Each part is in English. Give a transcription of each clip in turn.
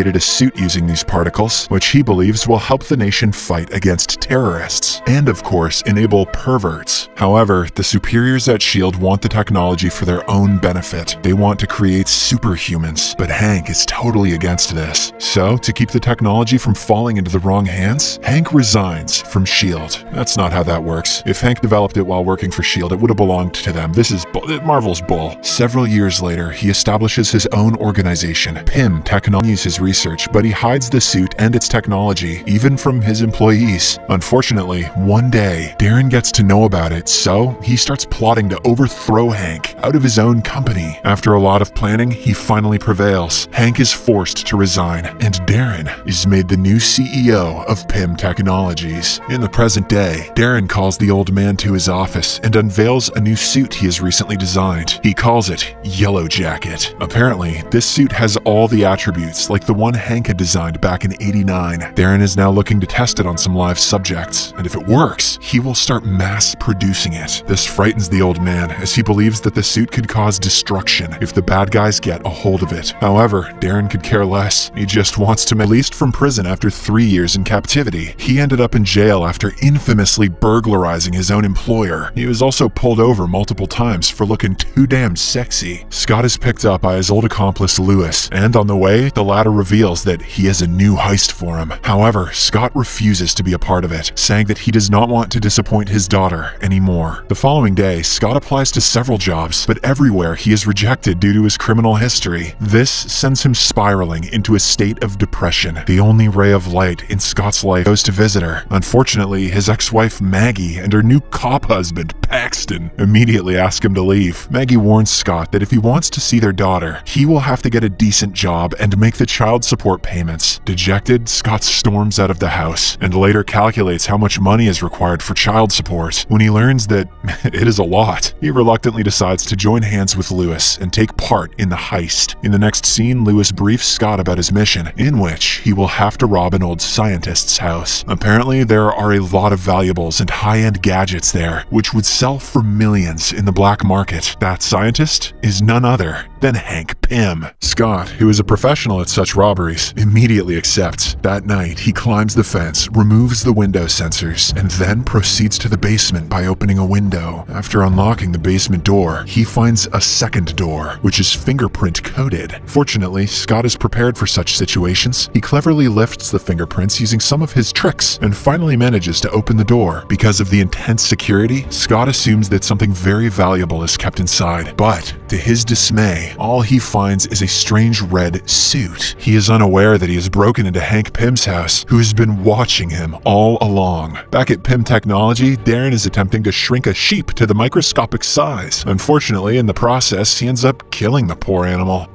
created a suit using these particles, which he believes will help the nation fight against terrorists, and of course, enable perverts. However, the superiors at S.H.I.E.L.D. want the technology for their own benefit. They want to create superhumans, but Hank is totally against this. So, to keep the technology from falling into the wrong hands, Hank resigns from S.H.I.E.L.D. That's not how that works. If Hank developed it while working for S.H.I.E.L.D., it would have belonged to them. This is Marvel's bull. Several years later, he establishes his own organization, Pym Technologies, his research, but he hides the suit and its technology, even from his employees. Unfortunately, one day, Darren gets to know about it, so he starts plotting to overthrow Hank out of his own company. After a lot of planning, he finally prevails. Hank is forced to resign, and Darren is made the new CEO of Pym Technologies. In the present day, Darren calls the old man to his office and unveils a new suit he has recently designed. He calls it Yellow Jacket. Apparently, this suit has all the attributes like the one Hank had designed back in '89. Darren is now looking to test it on some live subjects, and if it works, he will start mass producing it. This frightens the old man, as he believes that the suit could cause destruction if the bad guys get a hold of it. However, Darren could care less. He just wants to be released from prison after 3 years in captivity. He ended up in jail after infamously burglarizing his own employer. He was also pulled over multiple times for looking too damn sexy. Scott is picked up by his old accomplice Lewis, and on the way, the latter reveals that he has a new heist for him. However, Scott refuses to be a part of it, saying that he does not want to disappoint his daughter anymore. The following day, Scott applies to several jobs, but everywhere he is rejected due to his criminal history. This sends him spiraling into a state of depression. The only ray of light in Scott's life goes to visit her. Unfortunately, his ex-wife Maggie and her new cop husband, Paxton, immediately ask him to leave. Maggie warns Scott that if he wants to see their daughter, he will have to get a decent job and make the child support payments. Dejected, Scott storms out of the house and later calculates how much money is required for child support. When he learns that it is a lot, he reluctantly decides to join hands with Lewis and take part in the heist. In the next scene, Lewis briefs Scott about his mission, in which he will have to rob an old scientist's house. Apparently, there are a lot of valuables and high-end gadgets there, which would sell for millions in the black market. That scientist is none other than Hank Pym. Scott, who is a professional at such robberies, immediately accepts. That night, he climbs the fence, removes the window sensors, and then proceeds to the basement by opening a window. After unlocking the basement door, he finds a second door, which is fingerprint coated. Fortunately, Scott is prepared for such situations. He cleverly lifts the fingerprints using some of his tricks and finally manages to open the door. Because of the intense security, Scott assumes that something very valuable is kept inside. But, to his dismay, all he finds is a strange red suit. He is unaware that he has broken into Hank Pym's house, who has been watching him all along. Back at Pym Technology, Darren is attempting to shrink a sheep to the microscopic size. Unfortunately, in the process, he ends up killing the poor animal.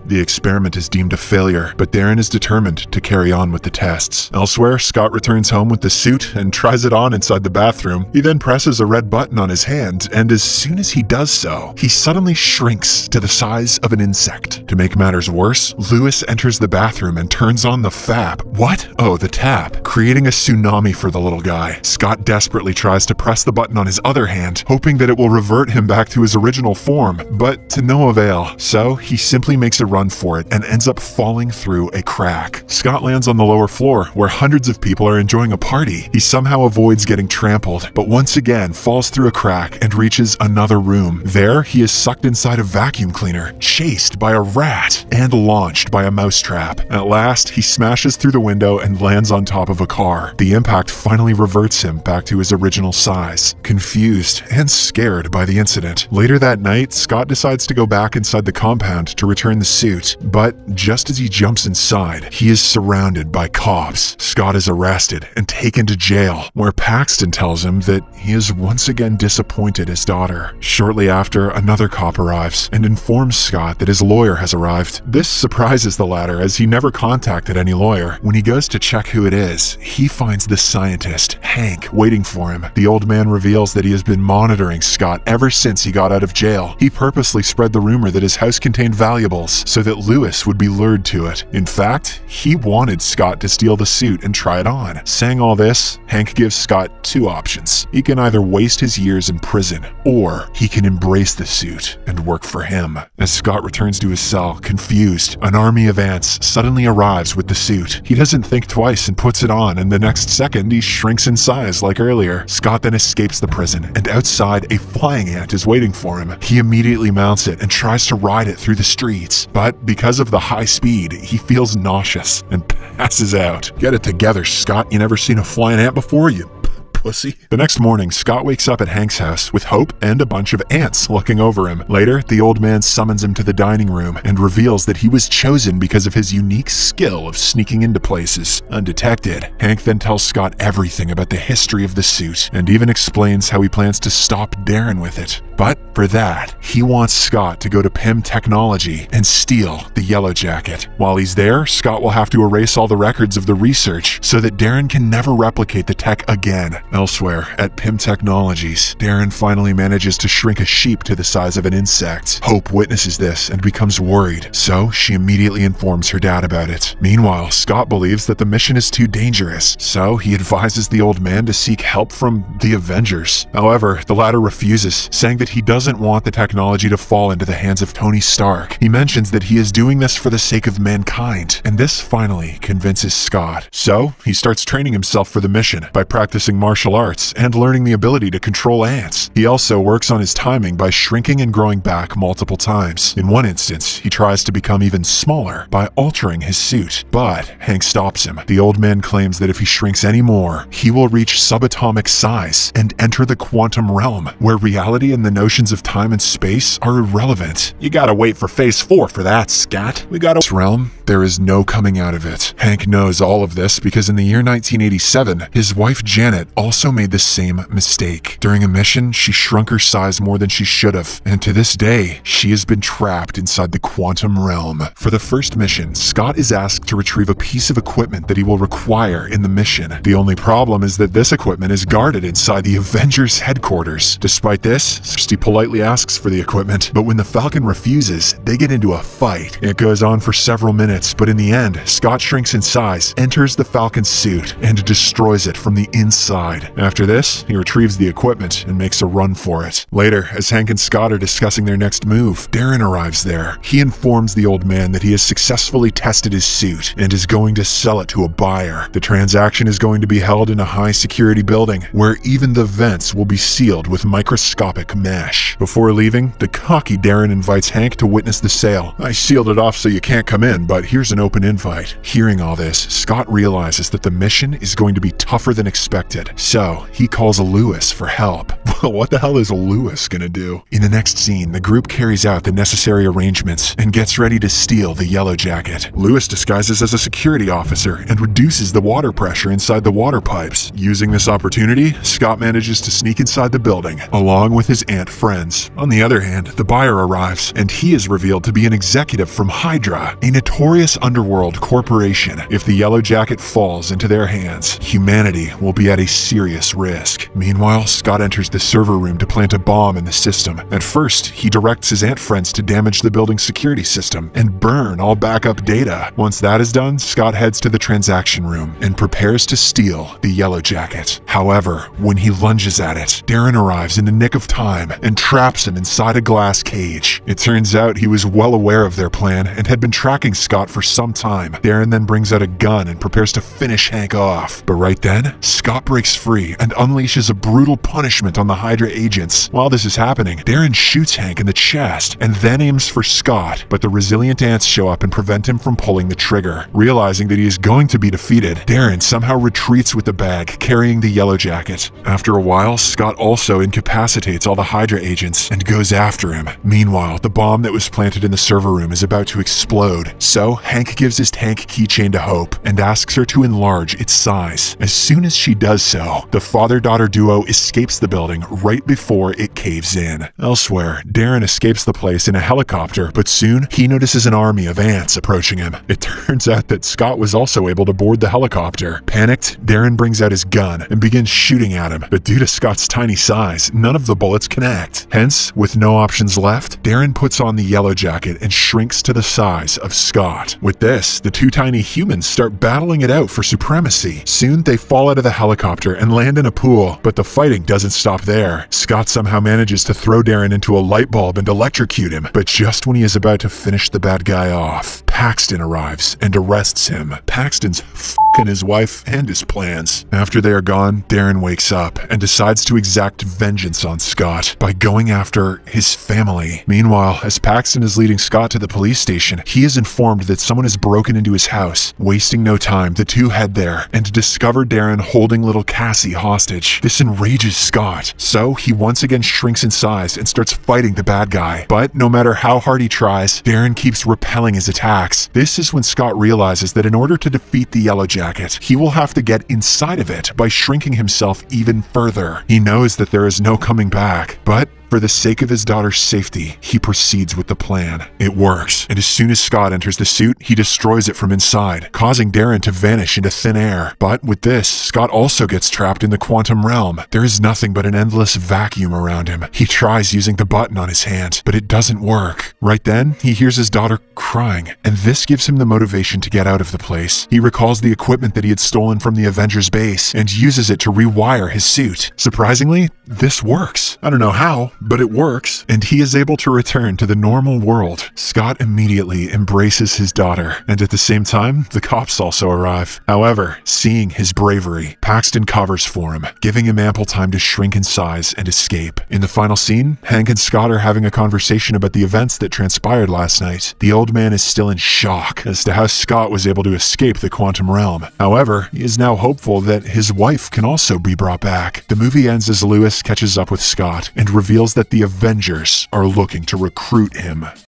The experiment is deemed a failure, but Darren is determined to carry on with the tests. Elsewhere, Scott returns home with the suit and tries it on inside the bathroom. He then presses a red button on his hand, and as soon as he does so, he suddenly shrinks to the size of an insect. To make matters worse, Lewis enters the bathroom and turns on the fab. What? Oh, the tap, creating a tsunami for the little guy. Scott desperately tries to press the button on his other hand, hoping that it will revert him back to his original form, but to no avail. So he simply makes a run for it and ends up falling through a crack. Scott lands on the lower floor where hundreds of people are enjoying a party. He somehow avoids getting trampled, but once again falls through a crack and reaches another room. There, he is sucked inside a vacuum cleaner, chased by a rat, and launched by a mousetrap. At last, he smashes through the window and lands on top of a car. The impact finally reverts him back to his original size. Confused and scared by the incident, later that night, Scott decides to go back inside the compound to return the suit. But just as he jumps inside, he is surrounded by cops. Scott is arrested and taken to jail, where Paxton tells him that he has once again disappointed his daughter. Shortly after, another cop arrives and informs Scott that his lawyer has arrived. This surprises the latter, as he never contacted any lawyer. When he goes to check who it is, he finds the scientist, Hank, waiting for him. The old man reveals that he has been monitoring Scott ever since he got out of jail. He purposely spread the rumor that his house contained valuables so that Lewis would be lured to it. In fact, he wanted Scott to steal the suit and try it on. Saying all this, Hank gives Scott two options. He can either waste his years in prison, or he can embrace the suit and work for him. As Scott returns to his cell, confused, an army of ants suddenly arrives with the suit. He doesn't think twice and puts it on, and the next second he shrinks in size like earlier. Scott then escapes the prison, and outside a flying ant is waiting for him. He immediately mounts it and tries to ride it through the streets, but because of the high speed, he feels nauseous and passes out. Get it together, Scott. You never seen a flying ant before, you pussy. The next morning, Scott wakes up at Hank's house with Hope and a bunch of ants looking over him. Later, the old man summons him to the dining room and reveals that he was chosen because of his unique skill of sneaking into places undetected. Hank then tells Scott everything about the history of the suit and even explains how he plans to stop Darren with it. But for that, he wants Scott to go to PIM Technology and steal the Yellow Jacket. While he's there, Scott will have to erase all the records of the research so that Darren can never replicate the tech again. Elsewhere, at PIM Technologies, Darren finally manages to shrink a sheep to the size of an insect. Hope witnesses this and becomes worried, so she immediately informs her dad about it. Meanwhile, Scott believes that the mission is too dangerous, so he advises the old man to seek help from the Avengers. However, the latter refuses, saying that he doesn't want the technology to fall into the hands of Tony Stark. He mentions that he is doing this for the sake of mankind, and this finally convinces Scott. So, he starts training himself for the mission by practicing martial arts and learning the ability to control ants. He also works on his timing by shrinking and growing back multiple times. In one instance, he tries to become even smaller by altering his suit, but Hank stops him. The old man claims that if he shrinks any more, he will reach subatomic size and enter the quantum realm, where reality and the notions of time and space are irrelevant. You gotta wait for phase 4 for that, scat. We gotta— This realm, there is no coming out of it. Hank knows all of this because in the year 1987, his wife Janet also made the same mistake. During a mission, she shrunk her size more than she should have, and to this day, she has been trapped inside the quantum realm. For the first mission, Scott is asked to retrieve a piece of equipment that he will require in the mission. The only problem is that this equipment is guarded inside the Avengers headquarters. Despite this, he politely asks for the equipment, but when the Falcon refuses, they get into a fight. It goes on for several minutes, but in the end, Scott shrinks in size, enters the Falcon's suit, and destroys it from the inside. After this, he retrieves the equipment and makes a run for it. Later, as Hank and Scott are discussing their next move, Darren arrives there. He informs the old man that he has successfully tested his suit and is going to sell it to a buyer. The transaction is going to be held in a high-security building, where even the vents will be sealed with microscopic mesh. Before leaving, the cocky Darren invites Hank to witness the sale. I sealed it off so you can't come in, but here's an open invite. Hearing all this, Scott realizes that the mission is going to be tougher than expected, so he calls Lewis for help. Well, what the hell is Lewis gonna do? In the next scene, the group carries out the necessary arrangements and gets ready to steal the Yellow Jacket. Lewis disguises as a security officer and reduces the water pressure inside the water pipes. Using this opportunity, Scott manages to sneak inside the building, along with his ant friends. On the other hand, the buyer arrives, and he is revealed to be an executive from Hydra, a notorious underworld corporation. If the Yellow Jacket falls into their hands, humanity will be at a serious risk. Meanwhile, Scott enters the server room to plant a bomb in the system. At first, he directs his ant friends to damage the building's security system and burn all backup data. Once that is done, Scott heads to the transaction room and prepares to steal the Yellow Jacket. However, when he lunges at it, Darren arrives in the nick of time and traps him inside a glass cage. It turns out he was well aware of their plan and had been tracking Scott for some time. Darren then brings out a gun and prepares to finish Hank off. But right then, Scott breaks free and unleashes a brutal punishment on the Hydra agents. While this is happening, Darren shoots Hank in the chest and then aims for Scott, but the resilient ants show up and prevent him from pulling the trigger. Realizing that he is going to be defeated, Darren somehow retreats with the bag, carrying the Yellow Jacket. After a while, Scott also incapacitates all the Hydra agents and goes after him. Meanwhile, the bomb that was planted in the server room is about to explode, so So Hank gives his tank keychain to Hope and asks her to enlarge its size. As soon as she does so, the father-daughter duo escapes the building right before it caves in. Elsewhere, Darren escapes the place in a helicopter, but soon he notices an army of ants approaching him. It turns out that Scott was also able to board the helicopter. Panicked, Darren brings out his gun and begins shooting at him, but due to Scott's tiny size, none of the bullets connect. Hence, with no options left, Darren puts on the yellow jacket and shrinks to the size of Scott. With this, the two tiny humans start battling it out for supremacy. Soon, they fall out of the helicopter and land in a pool, but the fighting doesn't stop there. Scott somehow manages to throw Darren into a light bulb and electrocute him, but just when he is about to finish the bad guy off, Paxton arrives and arrests him. Paxton's f***ing his wife and his plans. After they are gone, Darren wakes up and decides to exact vengeance on Scott by going after his family. Meanwhile, as Paxton is leading Scott to the police station, he is informed that someone has broken into his house. Wasting no time, the two head there and discover Darren holding little Cassie hostage. This enrages Scott, so he once again shrinks in size and starts fighting the bad guy. But no matter how hard he tries, Darren keeps repelling his attacks. This is when Scott realizes that in order to defeat the Yellow Jacket, he will have to get inside of it by shrinking himself even further. He knows that there is no coming back, but for the sake of his daughter's safety, he proceeds with the plan. It works, and as soon as Scott enters the suit, he destroys it from inside, causing Darren to vanish into thin air. But with this, Scott also gets trapped in the quantum realm. There is nothing but an endless vacuum around him. He tries using the button on his hand, but it doesn't work. Right then, he hears his daughter crying, and this gives him the motivation to get out of the place. He recalls the equipment that he had stolen from the Avengers base and uses it to rewire his suit. Surprisingly, this works. I don't know how, but it works, and he is able to return to the normal world. Scott immediately embraces his daughter, and at the same time, the cops also arrive. However, seeing his bravery, Paxton covers for him, giving him ample time to shrink in size and escape. In the final scene, Hank and Scott are having a conversation about the events that transpired last night. The old man is still in shock as to how Scott was able to escape the quantum realm. However, he is now hopeful that his wife can also be brought back. The movie ends as Lewis catches up with Scott and reveals that the Avengers are looking to recruit him.